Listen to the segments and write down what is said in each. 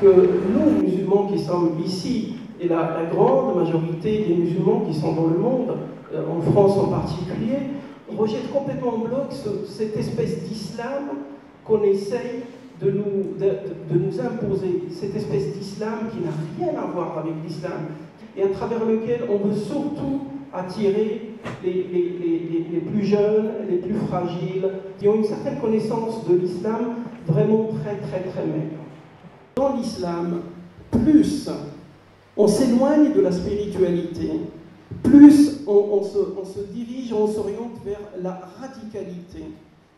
que nous, musulmans qui sommes ici, et la grande majorité des musulmans qui sont dans le monde, en France en particulier, rejettent complètement en bloc cette espèce d'islam qu'on essaye de nous imposer, cette espèce d'islam qui n'a rien à voir avec l'islam, et à travers lequel on veut surtout attirer les plus jeunes, les plus fragiles, qui ont une certaine connaissance de l'islam vraiment très très très maigre. Dans l'islam, plus on s'éloigne de la spiritualité, plus on se dirige, on s'oriente vers la radicalité.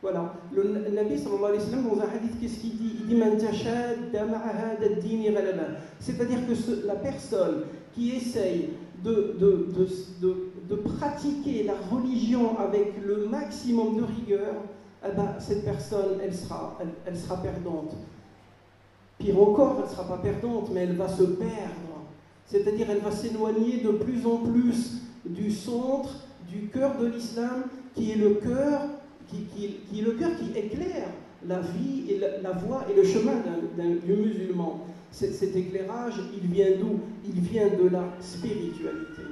Voilà. Le Nabi sallallahu alayhi wa sallam, dans un hadith, qu'est-ce qu'il dit? Il dit Man tashadda ma'a hada ad-din ghalaba. C'est-à-dire que la personne qui essaye de pratiquer la religion avec le maximum de rigueur, eh ben, cette personne, elle sera perdante. Pire encore, elle ne sera pas perdante, mais elle va se perdre. C'est-à-dire elle va s'éloigner de plus en plus du centre, du cœur de l'islam, qui est le cœur qui éclaire la vie et la voie et le chemin du musulman. Cet éclairage, il vient d'où? Il vient de la spiritualité.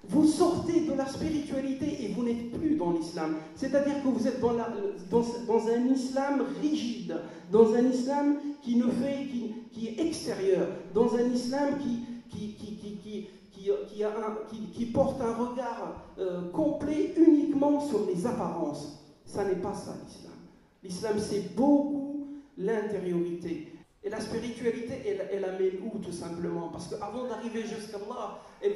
Vous sortez de la spiritualité et vous n'êtes plus dans l'islam. C'est-à-dire que vous êtes dans un islam rigide, dans un islam qui est extérieur, dans un islam qui porte un regard complet uniquement sur les apparences. Ça n'est pas ça l'islam. L'islam, c'est beaucoup l'intériorité. Et la spiritualité, elle amène où tout simplement? Parce qu'avant d'arriver jusqu'à Allah, elle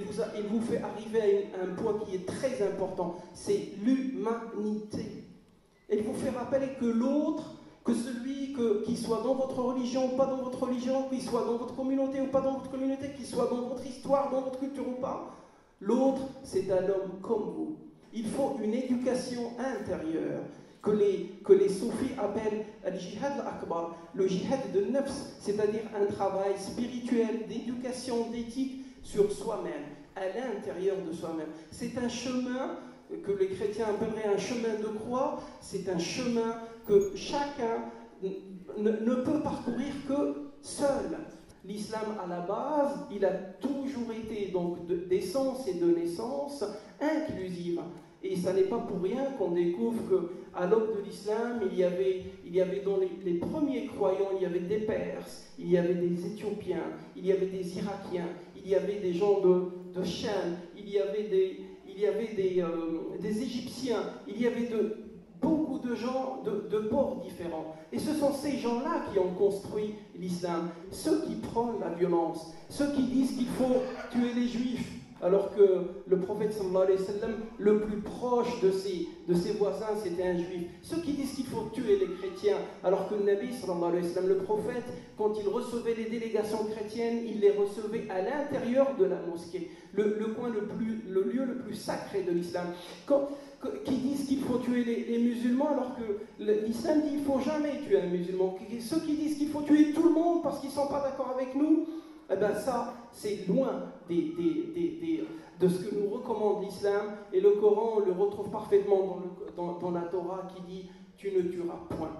vous fait arriver à un point qui est très important, c'est l'humanité. Elle vous fait rappeler que l'autre, que celui qui soit dans votre religion ou pas dans votre religion, qu'il soit dans votre communauté ou pas dans votre communauté, qu'il soit dans votre histoire, dans votre culture ou pas, l'autre, c'est un homme comme vous. Il faut une éducation intérieure que les soufis appellent le jihad al-akbar, le jihad de nafs, c'est-à-dire un travail spirituel, d'éducation, d'éthique sur soi-même, à l'intérieur de soi-même. C'est un chemin que les chrétiens appelleraient un chemin de croix, c'est un chemin que chacun ne peut parcourir que seul. L'islam, à la base, il a toujours été donc d'essence et de naissance inclusive. Et ça n'est pas pour rien qu'on découvre qu'à l'aube de l'islam, il y avait dans les premiers croyants, il y avait des Perses, il y avait des Éthiopiens, il y avait des Irakiens, il y avait des gens de Chine, il y avait des Égyptiens, il y avait beaucoup de gens de ports différents. Et ce sont ces gens-là qui ont construit l'islam. Ceux qui prônent la violence, ceux qui disent qu'il faut tuer les Juifs, alors que le prophète sallallahu alayhi wa sallam, le plus proche de ses voisins, c'était un juif. Ceux qui disent qu'il faut tuer les chrétiens, alors que le Nabi sallallahu alayhi wa sallam, le prophète, quand il recevait les délégations chrétiennes, il les recevait à l'intérieur de la mosquée, le lieu le plus sacré de l'islam. Qui disent qu'il faut tuer les musulmans, alors que l'islam dit qu'il ne faut jamais tuer un musulman. Ceux qui disent qu'il faut tuer tout le monde parce qu'ils ne sont pas d'accord avec nous, eh bien ça, c'est loin de ce que nous recommande l'islam. Et le Coran, on le retrouve parfaitement dans la Torah qui dit « tu ne tueras point ».